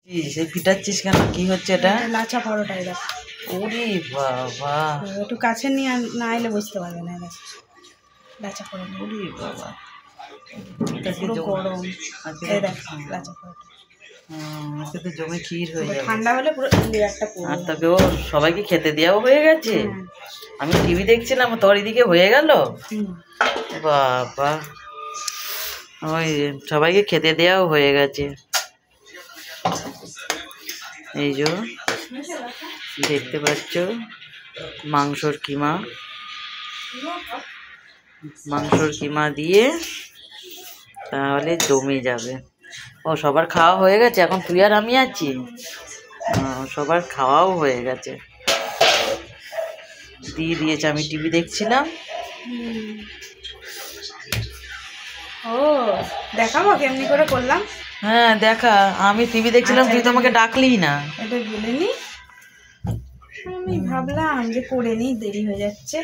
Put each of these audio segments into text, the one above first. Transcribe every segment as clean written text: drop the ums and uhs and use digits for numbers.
সে পিটাচ্ছিস কেন? কি হচ্ছে এটা? লাচা পরোটা। এটা ওরে বাবা, একটু কাছে নিয়ে না এলে বুঝতে পারবে না। লাচা পরোটা। ওরে বাবা, পুরো গরম। এই দেখ লাচা পরোটা। আজকে তো জমে ক্ষীর হয়ে যাবে। ঠান্ডা হলে পুরো একটা আর তবে ও সবাইকে খেতে দেওয়াও হয়ে গেছে। আমি টিভি দেখছিলাম, তোর এদিকে হয়ে গেল। বাবা, ওই সবাইকে খেতে দেওয়াও হয়ে গেছে। এই যে দেখতে পাচ্ছ মাংসর কিমা দিয়ে তাহলে জমে যাবে। ও সবার খাওয়া হয়ে গেছে, এখন তুই আর আমি আছি। সবার খাওয়াও হয়ে গেছে, দিয়ে দিয়েছে। আমি টিভি দেখছিলাম। ও দেখাবো কেমনি করে করলাম? হ্যাঁ দেখা, আমি টিভি দেখছিলাম, তুই তো আমাকে ডাকলি না। এটা বলিনি, আমি ভাবলাম যে করে নি, দেরি হয়ে যাচ্ছে।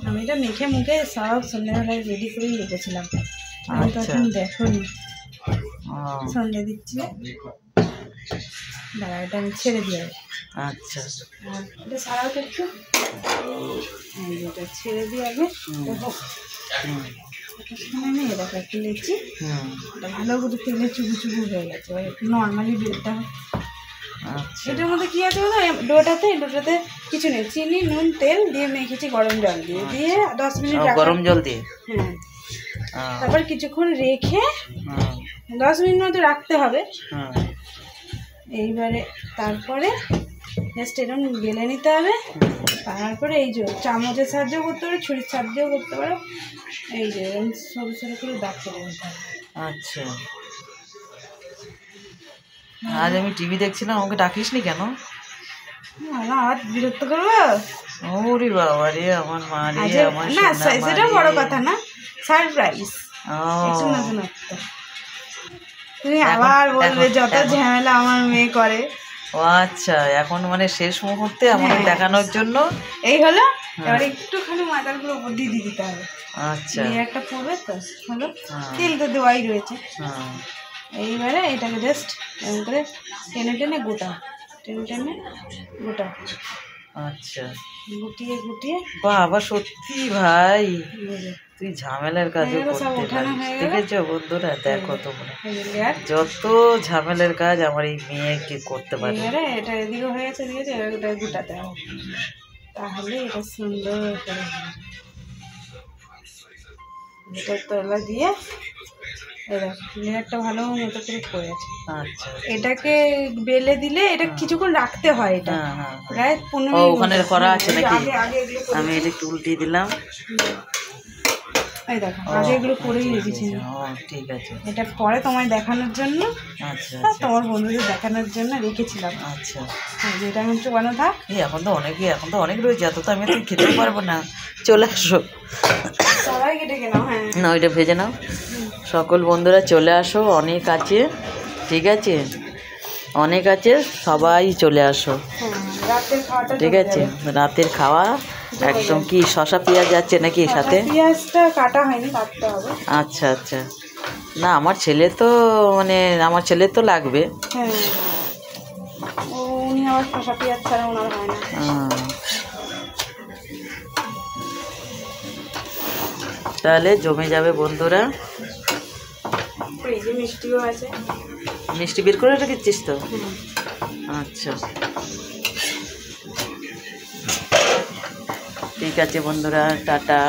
আমি এটা মেখে মুখে সব সন্ধ্যাবেলায় রেডি করেই রেখেছিলাম। আমি তো এখন দেখোনি, সন্ধ্যে দিচ্ছি। দাঁড়া, এটা আমি ছেড়ে দিয়ে। আচ্ছা, এটা সারাও তো একটু, এটা ছেড়ে দিয়ে আগে আমি এরকম একটু লেচি। এটা ভালো করে তেলে চুবু চুবু হয়ে গেছে, একটু নর্মালি বেলটা। এটার মধ্যে কি আছে বলো, ডোটাতে কিছু নেই, চিনি নুন তেল দিয়ে মেখেছি গরম জল দিয়ে 10 মিনিট গরম জল দিয়ে। তারপর কিছুক্ষণ রেখে 10 মিনিট মতো রাখতে হবে। এইবারে তারপরে জাস্ট এরকম বেলে নিতে হবে। তারপরে এই যে চামচের সাহায্য করতে পারো, ছুরির সাহায্যও করতে পারো। এই যে সরু সরু করে দাগ করে নিতে হবে। আচ্ছা, আজ আমি টিভি দেখছিলাম, আমাকে ডাকিস নি কেন? না আর বিরক্ত করবো? ওরে বাবা রে, আমার মা রে, আমার না সেটা বড় কথা না, সারপ্রাইজ, একটু নতুনত্ব। তুমি আবার বলবে যত ঝামেলা আমার মেয়ে করে। ও আচ্ছা, এখন মানে শেষ মুহূর্তে আমাকে দেখানোর জন্য এই হলো। এবার একটুখানি মাথাগুলো উপর দিয়ে দিতে হবে। আচ্ছা, একটা পড়বে তো হলো, তেল তো দেওয়াই রয়েছে। এইবারে এটাকে জাস্ট এরকম করে টেনে টেনে গোটা। আচ্ছা, গুটিয়ে বাবা সত্যি ভাই তুই ঝামেলার কাজও করতে পারিস। দেখেছো বন্ধুরা, দেখো তোমরা যত ঝামেলার কাজ আমার এই মেয়েকে করতে পারে। এটা এদিকে হয়ে গেছে, এটা গুটাতে হবে, তাহলে এটা সুন্দর করে এটা তলা দিয়ে লেয়ারটা ভালো মতো করে পড়ে আছে। আচ্ছা, এটাকে বেলে দিলে এটা কিছুক্ষণ রাখতে হয়। এটা প্রায় 15 মিনিট ওখানে করা আছে নাকি? আমি এটা একটু উল্টিয়ে দিলাম। এই দেখো আগে এগুলো করেই রেখেছি। ঠিক আছে, এটা পরে তোমায় দেখানোর জন্য, আচ্ছা তোমার বন্ধুদের দেখানোর জন্য রেখেছিলাম। আচ্ছা, এটা এখন চুবানো থাক। এখন তো অনেক রয়েছে, এত তো আমি তো খেতেও পারবো না। চলে আসো সবাই কেটে নাও। হ্যাঁ না, ওইটা ভেজে নাও। সকল বন্ধুরা চলে আসো, অনেক আছে, ঠিক আছে, অনেক আছে, সবাই চলে আসো। ঠিক আছে, রাতের খাওয়া একদম। কি শসা পেঁয়াজ যাচ্ছে নাকি সাথে? পেঁয়াজটা কাটা হয়নি, কাটতে হবে। আচ্ছা আচ্ছা, না আমার ছেলে তো লাগবে। হ্যাঁ, উনি আবার শসা পেঁয়াজ ছাড়া ওনার হয় না। তাহলে জমে যাবে বন্ধুরা। মিষ্টিও আছে, মিষ্টি বের করে রেখেছিস তো? আচ্ছা, ঠিক আছে বন্ধুরা, টাটা।